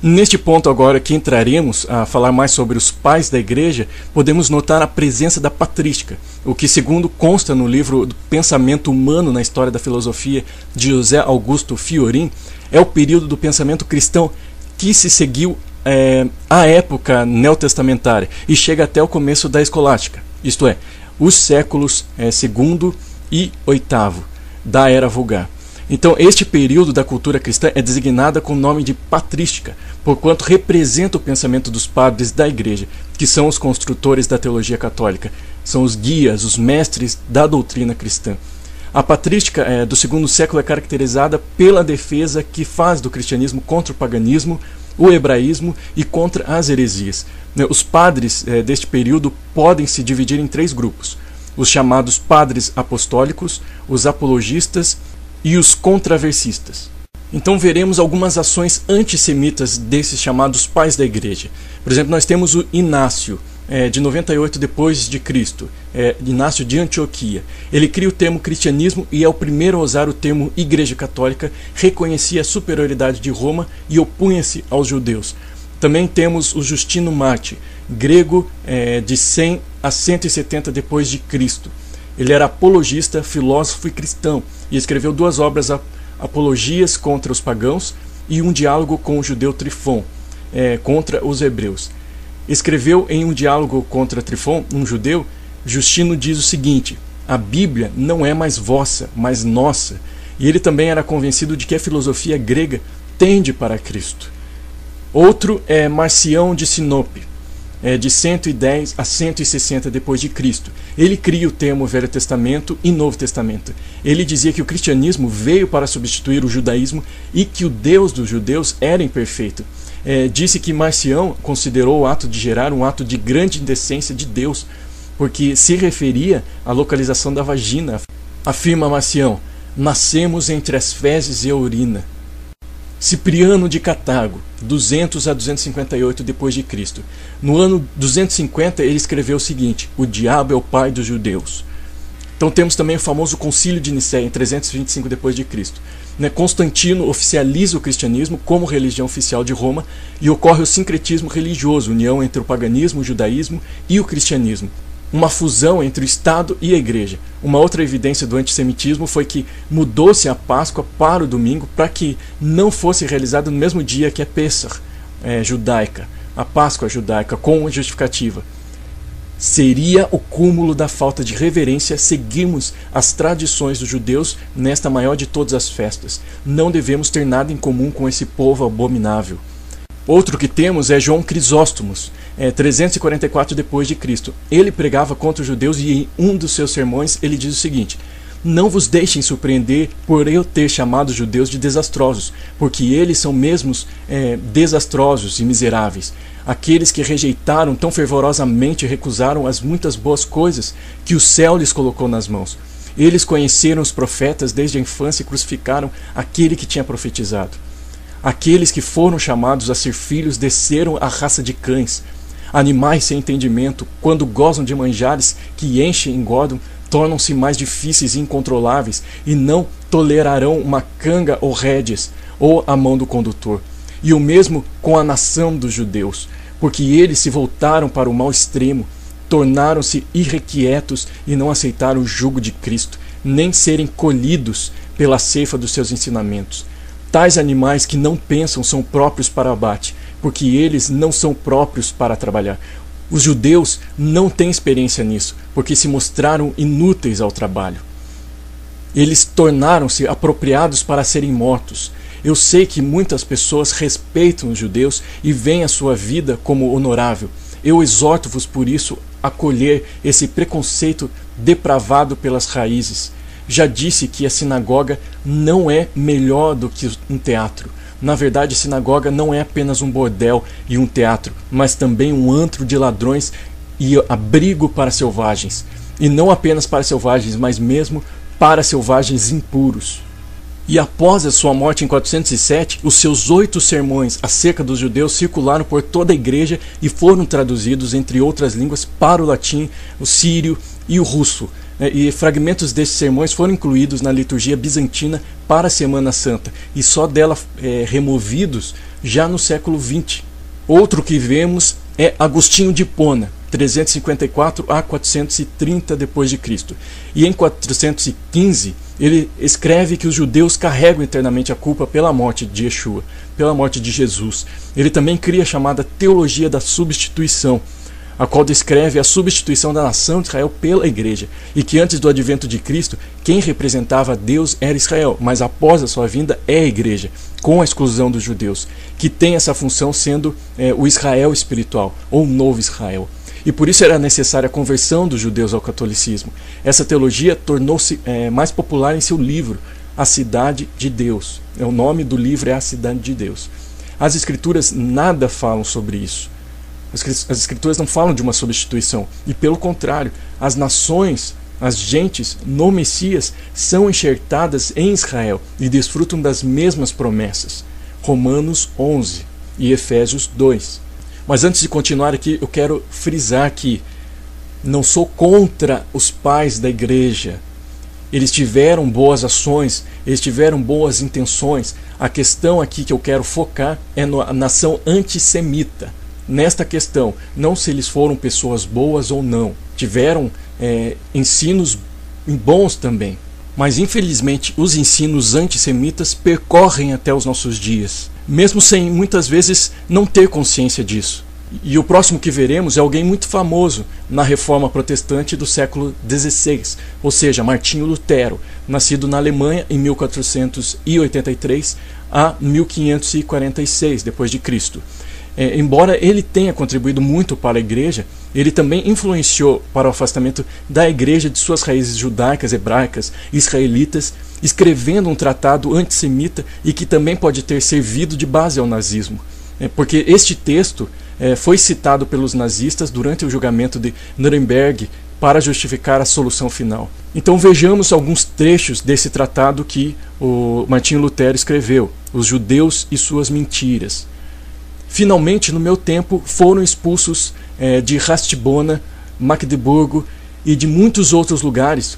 Neste ponto agora que entraremos a falar mais sobre os pais da igreja, podemos notar a presença da patrística, o que segundo consta no livro do Pensamento Humano na História da Filosofia de José Augusto Fiorin, é o período do pensamento cristão que se seguiu à época neotestamentária e chega até o começo da escolástica, isto é, os séculos segundo e oitavo da Era Vulgar. Então, este período da cultura cristã é designada com o nome de patrística, porquanto representa o pensamento dos padres da igreja, que são os construtores da teologia católica, são os guias, os mestres da doutrina cristã. A patrística do segundo século é caracterizada pela defesa que faz do cristianismo contra o paganismo, o hebraísmo e contra as heresias. Os padres deste período podem se dividir em 3 grupos: os chamados padres apostólicos, os apologistas e os controversistas. Então veremos algumas ações antissemitas desses chamados pais da igreja. Por exemplo, nós temos o Inácio, de 98 depois de Cristo, Inácio de Antioquia. Ele cria o termo cristianismo e é o primeiro a usar o termo igreja católica, reconhecia a superioridade de Roma e opunha-se aos judeus. Também temos o Justino Marte, grego, de 100 a 170 depois de Cristo. Ele era apologista, filósofo e cristão, e escreveu 2 obras apologias contra os pagãos e um diálogo com o judeu Trifon, contra os hebreus. Escreveu em um diálogo contra Trifon, um judeu, Justino diz o seguinte: a Bíblia não é mais vossa, mas nossa. E ele também era convencido de que a filosofia grega tende para Cristo. Outro é Marcião de Sinope, de 110 a 160 depois de Cristo. Ele cria o termo Velho Testamento e Novo Testamento. Ele dizia que o cristianismo veio para substituir o judaísmo e que o Deus dos judeus era imperfeito. Disse que Marcião considerou o ato de gerar um ato de grande indecência de Deus, porque se referia à localização da vagina. Afirma Marcião: nascemos entre as fezes e a urina. Cipriano de Cartago, 200 a 258 depois de Cristo. No ano 250 ele escreveu o seguinte: o diabo é o pai dos judeus. Então temos também o famoso Concílio de Nicéia em 325 depois de Cristo. Constantino oficializa o cristianismo como religião oficial de Roma e ocorre o sincretismo religioso, união entre o paganismo, o judaísmo e o cristianismo. Uma fusão entre o Estado e a Igreja. Uma outra evidência do antissemitismo foi que mudou-se a Páscoa para o domingo para que não fosse realizada no mesmo dia que a Pessach judaica, a Páscoa judaica, com justificativa. Seria o cúmulo da falta de reverência seguirmos as tradições dos judeus nesta maior de todas as festas. Não devemos ter nada em comum com esse povo abominável. Outro que temos é João Crisóstomos, 344 depois de Cristo. Ele pregava contra os judeus e em um dos seus sermões ele diz o seguinte: não vos deixem surpreender por eu ter chamado os judeus de desastrosos, porque eles são mesmos desastrosos e miseráveis. Aqueles que rejeitaram tão fervorosamente e recusaram as muitas boas coisas que o céu lhes colocou nas mãos. Eles conheceram os profetas desde a infância e crucificaram aquele que tinha profetizado. Aqueles que foram chamados a ser filhos desceram à raça de cães. Animais sem entendimento, quando gozam de manjares que enchem e engordam, tornam-se mais difíceis e incontroláveis e não tolerarão uma canga ou rédeas ou a mão do condutor. E o mesmo com a nação dos judeus, porque eles se voltaram para o mau extremo, tornaram-se irrequietos e não aceitaram o jugo de Cristo, nem serem colhidos pela ceifa dos seus ensinamentos. Tais animais que não pensam são próprios para abate, porque eles não são próprios para trabalhar. Os judeus não têm experiência nisso, porque se mostraram inúteis ao trabalho. Eles tornaram-se apropriados para serem mortos. Eu sei que muitas pessoas respeitam os judeus e veem a sua vida como honorável. Eu exorto-vos por isso a acolher esse preconceito depravado pelas raízes. Já disse que a sinagoga não é melhor do que um teatro. Na verdade, a sinagoga não é apenas um bordel e um teatro, mas também um antro de ladrões e abrigo para selvagens. E não apenas para selvagens, mas mesmo para selvagens impuros. E após a sua morte em 407, os seus 8 sermões acerca dos judeus circularam por toda a igreja e foram traduzidos, entre outras línguas, para o latim, o sírio e o russo. e fragmentos desses sermões foram incluídos na liturgia bizantina para a Semana Santa, e só dela removidos já no século XX. Outro que vemos é Agostinho de Hipona, 354 a 430 d.C. E em 415 ele escreve que os judeus carregam eternamente a culpa pela morte de Yeshua, pela morte de Jesus. Ele também cria a chamada teologia da substituição, a qual descreve a substituição da nação de Israel pela igreja, e que antes do advento de Cristo, quem representava Deus era Israel, mas após a sua vinda é a igreja, com a exclusão dos judeus, que tem essa função sendo o Israel espiritual, ou o novo Israel. E por isso era necessária a conversão dos judeus ao catolicismo. Essa teologia tornou-se mais popular em seu livro, A Cidade de Deus. O nome do livro é A Cidade de Deus. As Escrituras nada falam sobre isso. As Escrituras não falam de uma substituição. E pelo contrário, as nações, as gentes no Messias são enxertadas em Israel e desfrutam das mesmas promessas. Romanos 11 e Efésios 2. Mas antes de continuar aqui, eu quero frisar que não sou contra os pais da igreja. Eles tiveram boas ações, eles tiveram boas intenções. A questão aqui que eu quero focar é na nação antissemita. Nesta questão, não se eles foram pessoas boas ou não. Tiveram ensinos bons também. Mas infelizmente os ensinos antissemitas percorrem até os nossos dias, mesmo sem muitas vezes não ter consciência disso. E o próximo que veremos é alguém muito famoso na Reforma Protestante do século XVI, ou seja, Martinho Lutero, nascido na Alemanha em 1483 a 1546 d.C. Embora ele tenha contribuído muito para a igreja, ele também influenciou para o afastamento da igreja de suas raízes judaicas, hebraicas, israelitas, escrevendo um tratado antissemita e que também pode ter servido de base ao nazismo. Porque este texto foi citado pelos nazistas durante o julgamento de Nuremberg para justificar a solução final. Então vejamos alguns trechos desse tratado que o Martinho Lutero escreveu, Os Judeus e Suas Mentiras. Finalmente, no meu tempo, foram expulsos de Rastibona, Magdeburgo e de muitos outros lugares.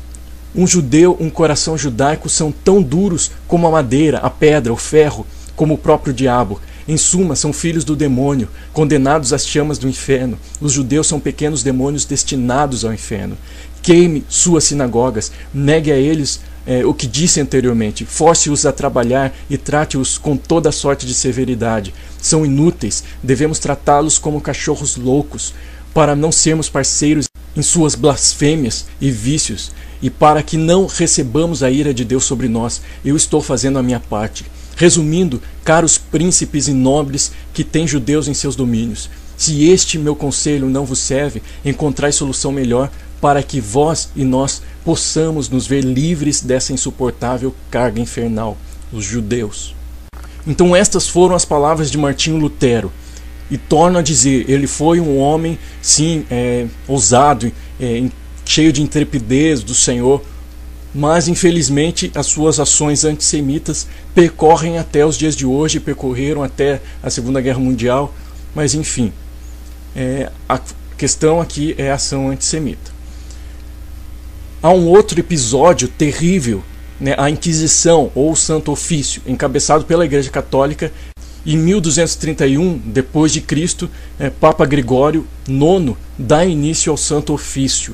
Um judeu, um coração judaico são tão duros como a madeira, a pedra, o ferro, como o próprio diabo. Em suma, são filhos do demônio, condenados às chamas do inferno. Os judeus são pequenos demônios destinados ao inferno. Queime suas sinagogas, negue a eles o que disse anteriormente, force-os a trabalhar e trate-os com toda sorte de severidade. São inúteis, devemos tratá-los como cachorros loucos, para não sermos parceiros em suas blasfêmias e vícios, e para que não recebamos a ira de Deus sobre nós. Eu estou fazendo a minha parte. Resumindo, caros príncipes e nobres que têm judeus em seus domínios, se este meu conselho não vos serve, encontrai solução melhor, para que vós e nós possamos nos ver livres dessa insuportável carga infernal, os judeus. Então estas foram as palavras de Martinho Lutero, e torno a dizer, ele foi um homem, sim, ousado, cheio de intrepidez do Senhor, mas infelizmente as suas ações antissemitas percorrem até os dias de hoje, percorreram até a Segunda Guerra Mundial, mas enfim, a questão aqui é a ação antissemita. Há um outro episódio terrível, a Inquisição ou o Santo Ofício, encabeçado pela Igreja Católica. Em 1231 d.C., Papa Gregório IX dá início ao Santo Ofício.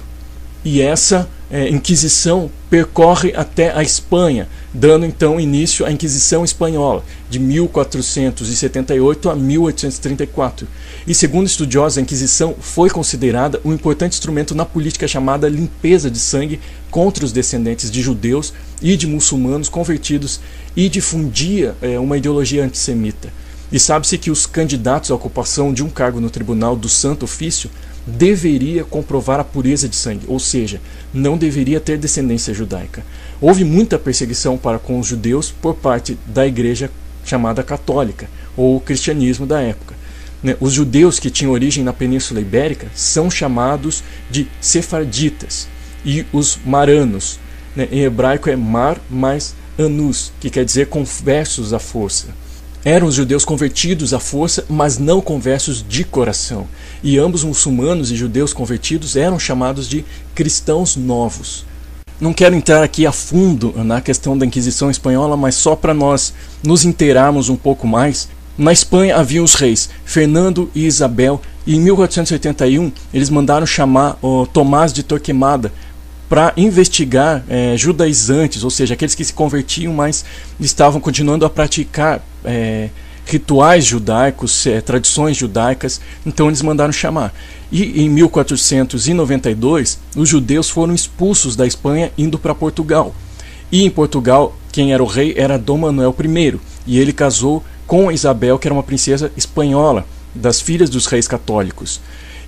E essa Inquisição percorre até a Espanha, dando então início à Inquisição Espanhola, de 1478 a 1834. E segundo estudiosos, a Inquisição foi considerada um importante instrumento na política chamada limpeza de sangue contra os descendentes de judeus e de muçulmanos convertidos, e difundia uma ideologia antissemita. E sabe-se que os candidatos à ocupação de um cargo no tribunal do Santo Ofício deveria comprovar a pureza de sangue, ou seja, não deveria ter descendência judaica. Houve muita perseguição para com os judeus por parte da igreja chamada católica, ou o cristianismo da época. Os judeus que tinham origem na Península Ibérica são chamados de sefarditas, e os maranos, em hebraico é mar mais anus, que quer dizer conversos à força. Eram os judeus convertidos à força, mas não conversos de coração. E ambos muçulmanos e judeus convertidos eram chamados de cristãos novos, Não quero entrar aqui a fundo na questão da Inquisição espanhola, mas só para nós nos inteirarmos um pouco mais. Na Espanha haviam os reis Fernando e Isabel, e em 1481 eles mandaram chamar o Tomás de Torquemada para investigar judaizantes, ou seja, aqueles que se convertiam, mas estavam continuando a praticar rituais judaicos, tradições judaicas. Então eles mandaram chamar. E em 1492 os judeus foram expulsos da Espanha indo para Portugal. E em Portugal quem era o rei era Dom Manuel I, e ele casou com Isabel, que era uma princesa espanhola, das filhas dos reis católicos.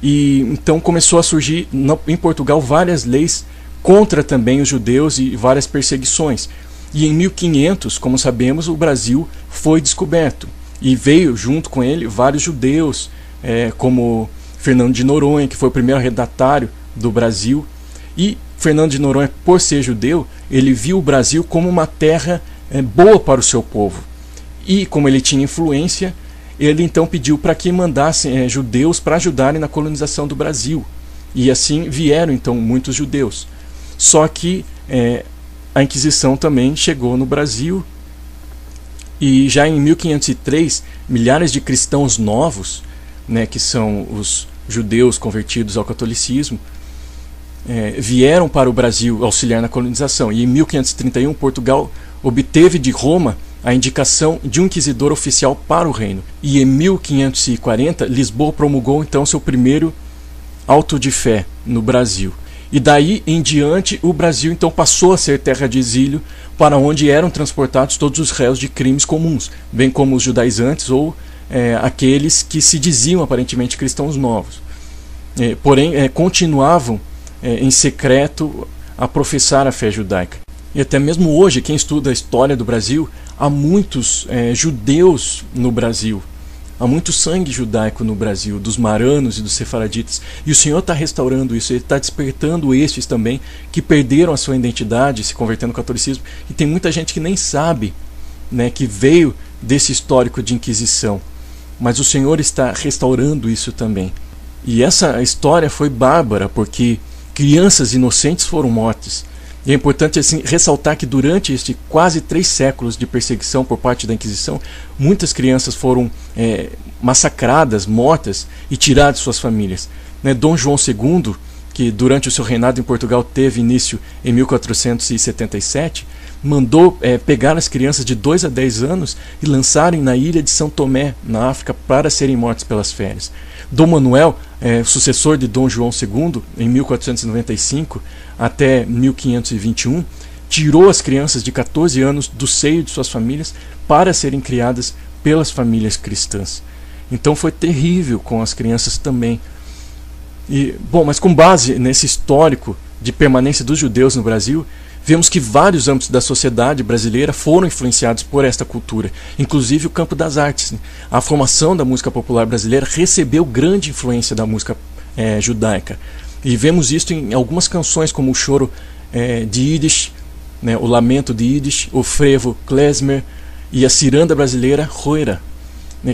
E então começou a surgir em Portugal várias leis contra também os judeus e várias perseguições. E em 1500, como sabemos, o Brasil foi descoberto. E veio junto com ele vários judeus, como Fernando de Noronha, que foi o primeiro redatário do Brasil. E Fernando de Noronha, por ser judeu, ele viu o Brasil como uma terra boa para o seu povo. E como ele tinha influência, ele então pediu para que mandassem judeus para ajudarem na colonização do Brasil. E assim vieram então muitos judeus. Só que a Inquisição também chegou no Brasil, e já em 1503 milhares de cristãos novos, que são os judeus convertidos ao catolicismo, vieram para o Brasil auxiliar na colonização. E em 1531 Portugal obteve de Roma a indicação de um inquisidor oficial para o reino. E em 1540 Lisboa promulgou então seu primeiro auto de fé no Brasil. E daí em diante o Brasil então passou a ser terra de exílio, para onde eram transportados todos os réus de crimes comuns, bem como os judaizantes ou aqueles que se diziam aparentemente cristãos novos. Porém continuavam em secreto a professar a fé judaica. E até mesmo hoje, quem estuda a história do Brasil, há muitos judeus no Brasil. Há muito sangue judaico no Brasil, dos maranos e dos sefaraditas. E o Senhor está restaurando isso, Ele está despertando estes também, que perderam a sua identidade, se convertendo ao catolicismo. E tem muita gente que nem sabe, que veio desse histórico de Inquisição. Mas o Senhor está restaurando isso também. E essa história foi bárbara, porque crianças inocentes foram mortas. E é importante assim ressaltar que durante estes quase 3 séculos de perseguição por parte da Inquisição, muitas crianças foram massacradas, mortas e tiradas de suas famílias. Dom João II, que durante o seu reinado em Portugal teve início em 1477, mandou pegar as crianças de 2 a 10 anos e lançarem na ilha de São Tomé, na África, para serem mortas pelas feras. Dom Manuel, sucessor de Dom João II, em 1495 até 1521, tirou as crianças de 14 anos do seio de suas famílias para serem criadas pelas famílias cristãs. Então foi terrível com as crianças também. Mas com base nesse histórico de permanência dos judeus no Brasil, vemos que vários âmbitos da sociedade brasileira foram influenciados por esta cultura, inclusive o campo das artes. A formação da música popular brasileira recebeu grande influência da música judaica. E vemos isso em algumas canções, como o choro de Yiddish, o lamento de Yiddish, o frevo klezmer e a ciranda brasileira Roira.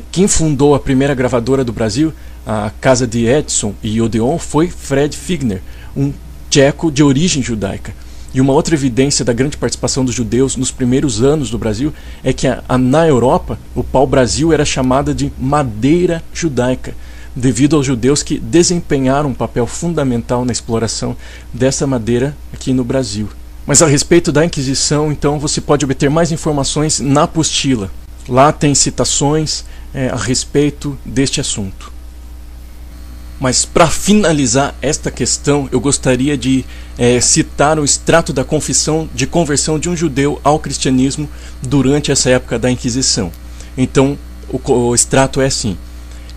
Quem fundou a primeira gravadora do Brasil, a Casa de Edson e Odeon, foi Fred Figner, um tcheco de origem judaica. E uma outra evidência da grande participação dos judeus nos primeiros anos do Brasil é que na Europa o pau-brasil era chamada de madeira judaica, devido aos judeus que desempenharam um papel fundamental na exploração dessa madeira aqui no Brasil. Mas a respeito da Inquisição, então, você pode obter mais informações na apostila. Lá tem citações a respeito deste assunto. Mas para finalizar esta questão, eu gostaria de citar o extrato da confissão de conversão de um judeu ao cristianismo durante essa época da Inquisição. Então, o extrato é assim: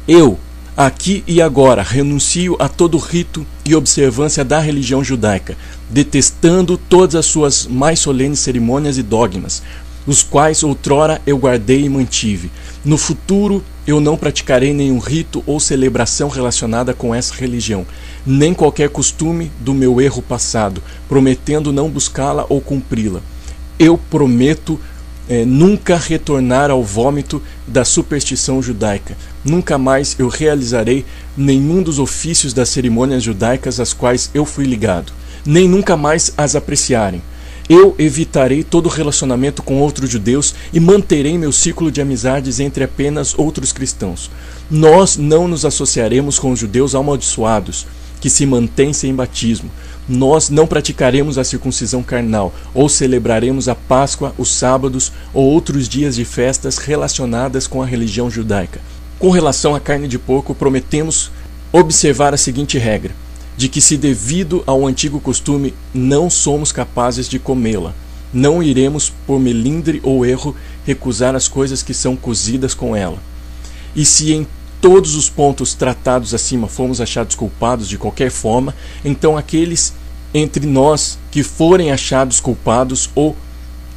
eu, aqui e agora, renuncio a todo rito e observância da religião judaica, detestando todas as suas mais solenes cerimônias e dogmas, os quais outrora eu guardei e mantive. No futuro eu não praticarei nenhum rito ou celebração relacionada com essa religião, nem qualquer costume do meu erro passado, prometendo não buscá-la ou cumpri-la. Eu prometo nunca retornar ao vômito da superstição judaica. Nunca mais eu realizarei nenhum dos ofícios das cerimônias judaicas às quais eu fui ligado. nem nunca mais as apreciarem. Eu evitarei todo relacionamento com outros judeus e manterei meu círculo de amizades entre apenas outros cristãos. Nós não nos associaremos com os judeus amaldiçoados, que se mantêm sem batismo. Nós não praticaremos a circuncisão carnal, ou celebraremos a Páscoa, os sábados ou outros dias de festas relacionadas com a religião judaica. Com relação à carne de porco, prometemos observar a seguinte regra: de que, se devido ao antigo costume não somos capazes de comê-la, não iremos, por melindre ou erro, recusar as coisas que são cozidas com ela. E se em todos os pontos tratados acima fomos achados culpados de qualquer forma, então aqueles entre nós que forem achados culpados ou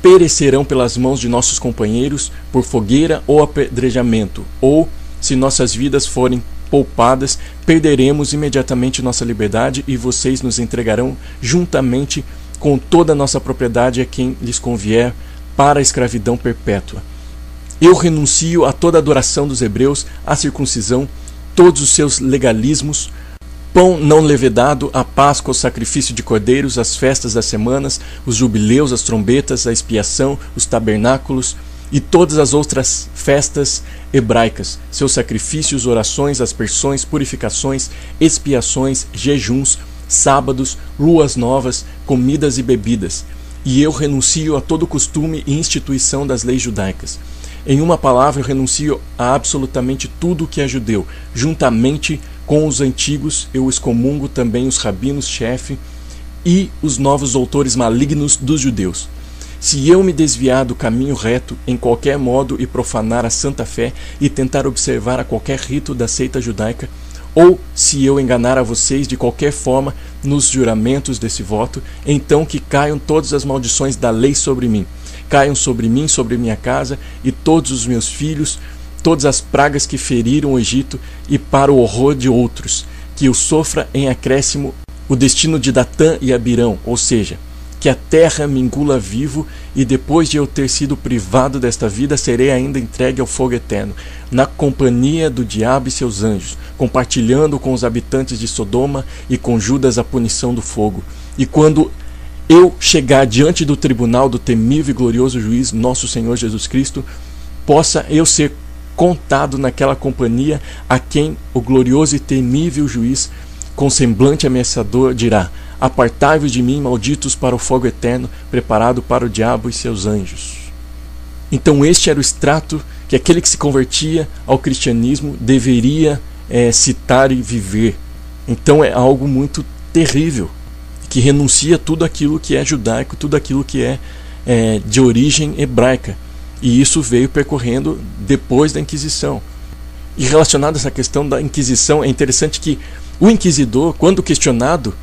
perecerão pelas mãos de nossos companheiros por fogueira ou apedrejamento, ou, se nossas vidas forem poupadas, perderemos imediatamente nossa liberdade e vocês nos entregarão juntamente com toda a nossa propriedade a quem lhes convier para a escravidão perpétua. Eu renuncio a toda a adoração dos hebreus, a circuncisão, todos os seus legalismos, pão não levedado, a Páscoa, o sacrifício de cordeiros, as festas das semanas, os jubileus, as trombetas, a expiação, os tabernáculos e todas as outras festas hebraicas, seus sacrifícios, orações, aspersões, purificações, expiações, jejuns, sábados, luas novas, comidas e bebidas. E eu renuncio a todo costume e instituição das leis judaicas. Em uma palavra, eu renuncio a absolutamente tudo o que é judeu. Juntamente com os antigos, eu excomungo também os rabinos-chefe e os novos doutores malignos dos judeus. Se eu me desviar do caminho reto em qualquer modo e profanar a santa fé e tentar observar a qualquer rito da seita judaica, ou se eu enganar a vocês de qualquer forma nos juramentos desse voto, então que caiam todas as maldições da lei sobre mim. Caiam sobre mim, sobre minha casa e todos os meus filhos, todas as pragas que feriram o Egito, e para o horror de outros, que eu sofra em acréscimo o destino de Datã e Abirão, ou seja, que a terra me engula vivo, e depois de eu ter sido privado desta vida, serei ainda entregue ao fogo eterno, na companhia do diabo e seus anjos, compartilhando com os habitantes de Sodoma e com Judas a punição do fogo. E quando eu chegar diante do tribunal do temível e glorioso juiz, nosso Senhor Jesus Cristo, possa eu ser contado naquela companhia a quem o glorioso e temível juiz, com semblante ameaçador, dirá: apartai-vos de mim, malditos, para o fogo eterno, preparado para o diabo e seus anjos. Então este era o extrato que aquele que se convertia ao cristianismo deveria citar e viver. Então é algo muito terrível, que renuncia tudo aquilo que é judaico, tudo aquilo que é de origem hebraica. E isso veio percorrendo depois da Inquisição. E relacionado a essa questão da Inquisição, é interessante que o inquisidor, quando questionado,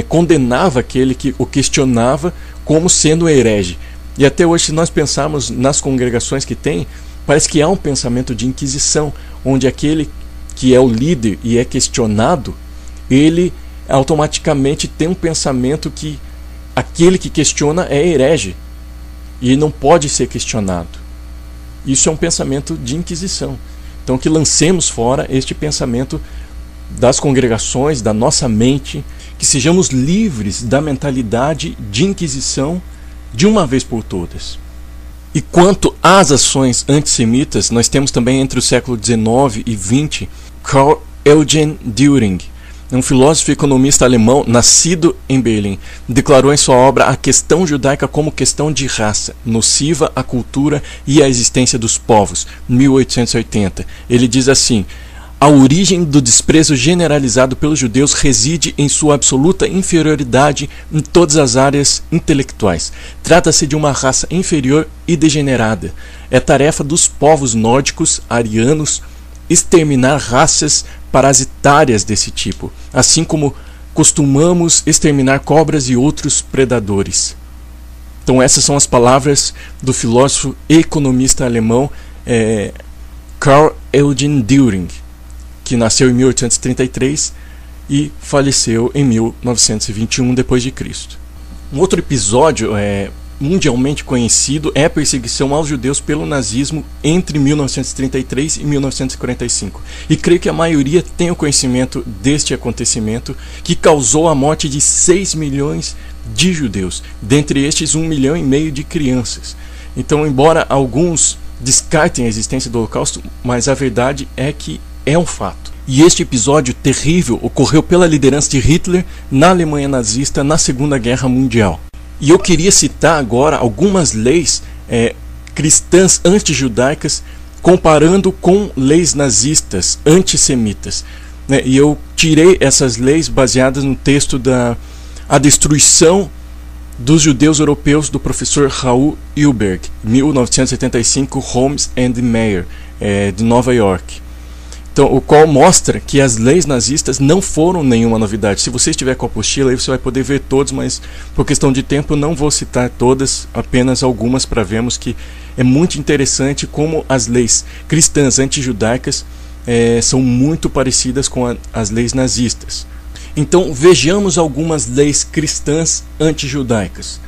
condenava aquele que o questionava como sendo herege. E até hoje, se nós pensarmos nas congregações que tem, parece que há um pensamento de inquisição, onde aquele que é o líder e é questionado, ele automaticamente tem um pensamento que aquele que questiona é herege e não pode ser questionado. Isso é um pensamento de inquisição. Então que lancemos fora este pensamento das congregações, da nossa mente, que sejamos livres da mentalidade de inquisição de uma vez por todas. E quanto às ações antissemitas, nós temos também entre o século XIX e XX Karl Eugen Dühring, um filósofo e economista alemão nascido em Berlim, declarou em sua obra a questão judaica como questão de raça, nociva à cultura e à existência dos povos, 1880. Ele diz assim: a origem do desprezo generalizado pelos judeus reside em sua absoluta inferioridade em todas as áreas intelectuais. Trata-se de uma raça inferior e degenerada. É tarefa dos povos nórdicos, arianos, exterminar raças parasitárias desse tipo, assim como costumamos exterminar cobras e outros predadores. Então essas são as palavras do filósofo e economista alemão Karl Eugen Dühring, que nasceu em 1833 e faleceu em 1921 depois de Cristo. Um outro episódio mundialmente conhecido é a perseguição aos judeus pelo nazismo entre 1933 e 1945. E creio que a maioria tem o conhecimento deste acontecimento que causou a morte de 6 milhões de judeus, dentre estes 1,5 milhão de crianças. Então, embora alguns descartem a existência do Holocausto, mas a verdade é que é um fato. E este episódio terrível ocorreu pela liderança de Hitler na Alemanha nazista na Segunda Guerra Mundial. E eu queria citar agora algumas leis cristãs antijudaicas comparando com leis nazistas antissemitas. E eu tirei essas leis baseadas no texto da A Destruição dos Judeus Europeus do professor Raul Hilberg, 1975, Holmes and Meyer, de Nova York. Então, o qual mostra que as leis nazistas não foram nenhuma novidade. Se você estiver com a apostila, aí você vai poder ver todos, mas por questão de tempo eu não vou citar todas, apenas algumas para vermos que é muito interessante como as leis cristãs antijudaicas são muito parecidas com as leis nazistas. Então, vejamos algumas leis cristãs antijudaicas.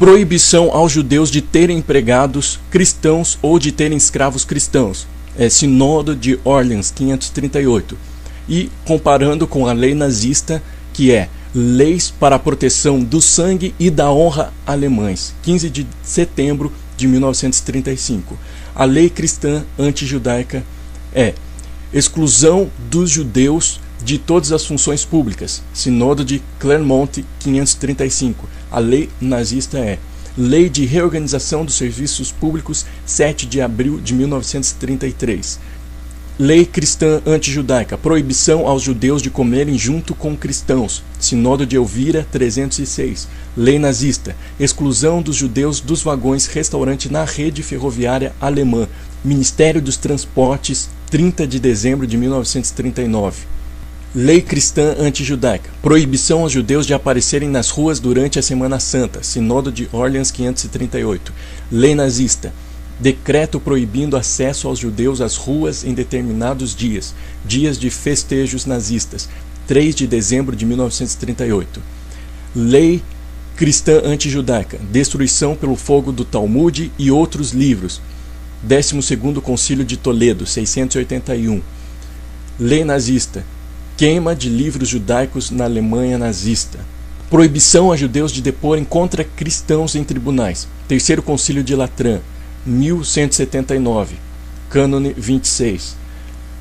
Proibição aos judeus de terem empregados cristãos ou de terem escravos cristãos. Sínodo de Orleans, 538. E comparando com a lei nazista, que é Leis para a Proteção do Sangue e da Honra Alemães, 15 de setembro de 1935. A lei cristã antijudaica é exclusão dos judeus de todas as funções públicas, Sínodo de Clermont, 535. A lei nazista é Lei de Reorganização dos Serviços Públicos, 7 de abril de 1933. Lei cristã antijudaica, proibição aos judeus de comerem junto com cristãos, Sínodo de Elvira, 306. Lei nazista, exclusão dos judeus dos vagões restaurante na rede ferroviária alemã, Ministério dos Transportes, 30 de dezembro de 1939. Lei cristã antijudaica, proibição aos judeus de aparecerem nas ruas durante a Semana Santa, Sínodo de Orleans, 538. Lei nazista, decreto proibindo acesso aos judeus às ruas em determinados dias, dias de festejos nazistas, 3 de dezembro de 1938. Lei cristã antijudaica, destruição pelo fogo do Talmud e outros livros, 12º Concílio de Toledo, 681. Lei nazista, queima de livros judaicos na Alemanha nazista. Proibição a judeus de deporem contra cristãos em tribunais. Terceiro Concílio de Latran, 1179. Cânone 26.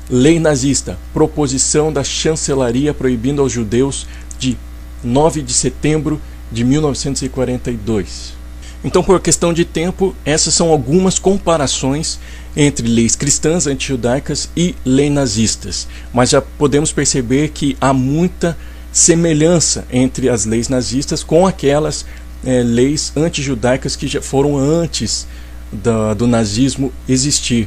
Lei nazista. Proposição da chancelaria proibindo aos judeus de 9 de setembro de 1942. Então, por questão de tempo, essas são algumas comparações entre leis cristãs antijudaicas e leis nazistas. Mas já podemos perceber que há muita semelhança entre as leis nazistas com aquelas leis antijudaicas que já foram antes do nazismo existir.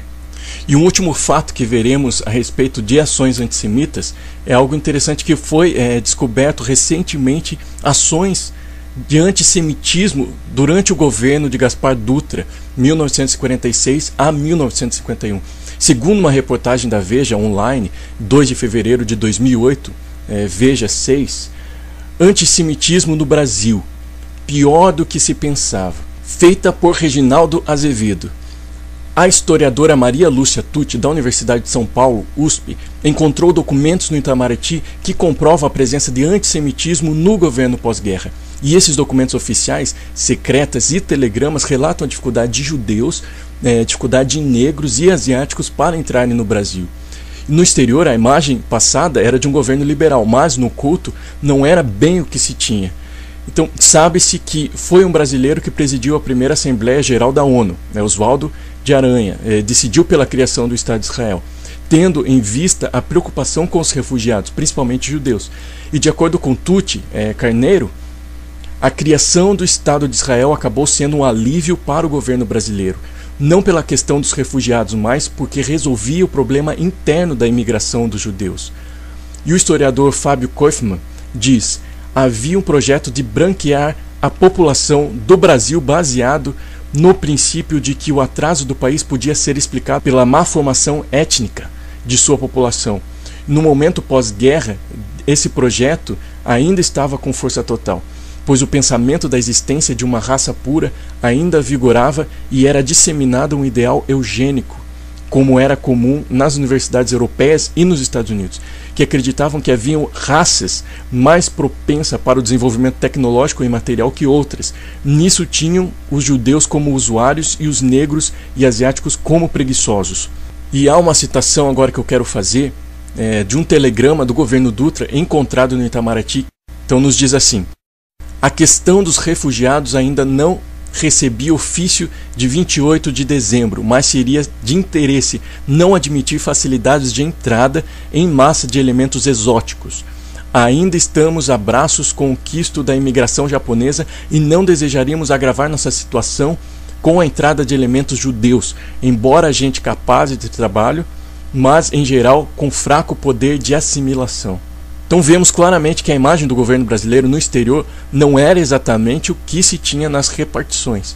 E um último fato que veremos a respeito de ações antissemitas é algo interessante que foi descoberto recentemente, ações de antissemitismo durante o governo de Gaspar Dutra, 1946 a 1951. Segundo uma reportagem da Veja Online, 2 de fevereiro de 2008, Veja 6, antissemitismo no Brasil, pior do que se pensava, feita por Reginaldo Azevedo. A historiadora Maria Lúcia Tucci, da Universidade de São Paulo, USP, encontrou documentos no Itamaraty que comprovam a presença de antissemitismo no governo pós-guerra. E esses documentos oficiais, secretas e telegramas relatam a dificuldade de judeus, dificuldade de negros e asiáticos para entrarem no Brasil. No exterior, a imagem passada era de um governo liberal, mas no culto não era bem o que se tinha. Então, sabe-se que foi um brasileiro que presidiu a primeira Assembleia Geral da ONU, Oswaldo de Aranha, decidiu pela criação do Estado de Israel, tendo em vista a preocupação com os refugiados, principalmente judeus. E de acordo com Tucci Carneiro, a criação do Estado de Israel acabou sendo um alívio para o governo brasileiro, não pela questão dos refugiados, mas porque resolvia o problema interno da imigração dos judeus. E o historiador Fábio Koifman diz: havia um projeto de branquear a população do Brasil baseado no princípio de que o atraso do país podia ser explicado pela má formação étnica de sua população. No momento pós-guerra, esse projeto ainda estava com força total. pois o pensamento da existência de uma raça pura ainda vigorava e era disseminado um ideal eugênico, como era comum nas universidades europeias e nos Estados Unidos, que acreditavam que haviam raças mais propensas para o desenvolvimento tecnológico e material que outras. Nisso tinham os judeus como usuários e os negros e asiáticos como preguiçosos. E há uma citação agora que eu quero fazer de um telegrama do governo Dutra encontrado no Itamaraty. Então nos diz assim: a questão dos refugiados ainda não recebia ofício de 28 de dezembro, mas seria de interesse não admitir facilidades de entrada em massa de elementos exóticos. Ainda estamos a braços com o quisto da imigração japonesa e não desejaríamos agravar nossa situação com a entrada de elementos judeus, embora gente capaz de trabalho, mas em geral com fraco poder de assimilação. Então vemos claramente que a imagem do governo brasileiro no exterior não era exatamente o que se tinha nas repartições.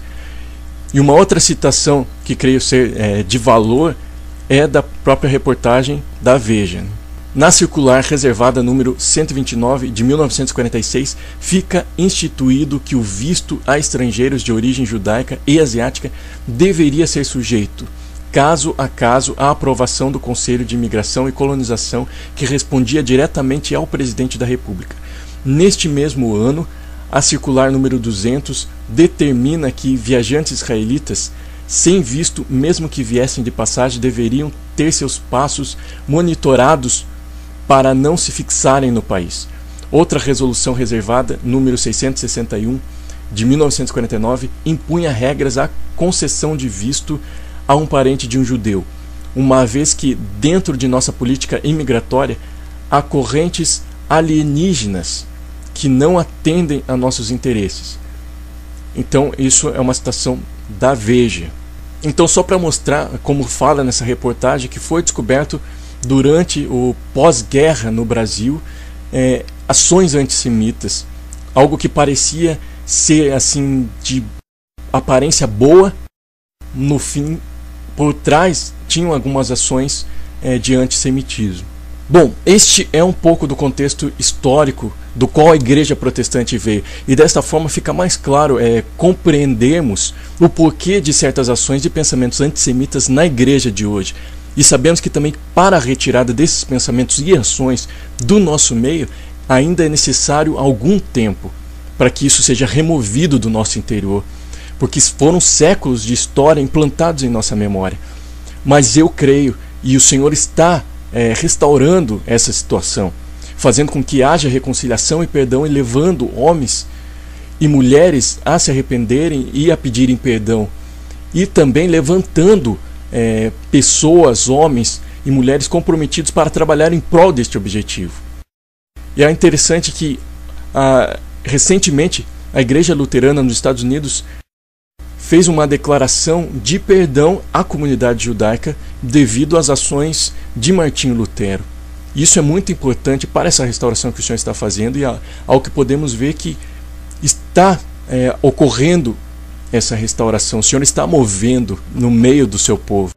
E uma outra citação que creio ser de valor é da própria reportagem da Veja. Na circular reservada número 129 de 1946, fica instituído que o visto a estrangeiros de origem judaica e asiática deveria ser sujeito, caso a caso, à aprovação do Conselho de Imigração e Colonização, que respondia diretamente ao presidente da República. Neste mesmo ano, a circular número 200 determina que viajantes israelitas sem visto, mesmo que viessem de passagem, deveriam ter seus passos monitorados para não se fixarem no país. Outra resolução reservada, número 661, de 1949, impunha regras à concessão de visto a um parente de um judeu, uma vez que, dentro de nossa política imigratória, há correntes alienígenas que não atendem a nossos interesses. Então, isso é uma citação da Veja. Então, só para mostrar como fala nessa reportagem, que foi descoberto durante o pós-guerra no Brasil, ações antissemitas, algo que parecia ser assim de aparência boa, no fim, por trás tinham algumas ações de antissemitismo. Bom, este é um pouco do contexto histórico do qual a igreja protestante veio, e desta forma fica mais claro compreendermos o porquê de certas ações de pensamentos antissemitas na igreja de hoje. E sabemos que também para a retirada desses pensamentos e ações do nosso meio ainda é necessário algum tempo para que isso seja removido do nosso interior, porque foram séculos de história implantados em nossa memória. Mas eu creio, e o Senhor está restaurando essa situação, fazendo com que haja reconciliação e perdão, e levando homens e mulheres a se arrependerem e a pedirem perdão, e também levantando pessoas, homens e mulheres comprometidos para trabalhar em prol deste objetivo. E é interessante que recentemente a Igreja Luterana nos Estados Unidos fez uma declaração de perdão à comunidade judaica devido às ações de Martinho Lutero. Isso é muito importante para essa restauração que o Senhor está fazendo, e ao que podemos ver que está ocorrendo essa restauração. O Senhor está movendo no meio do seu povo.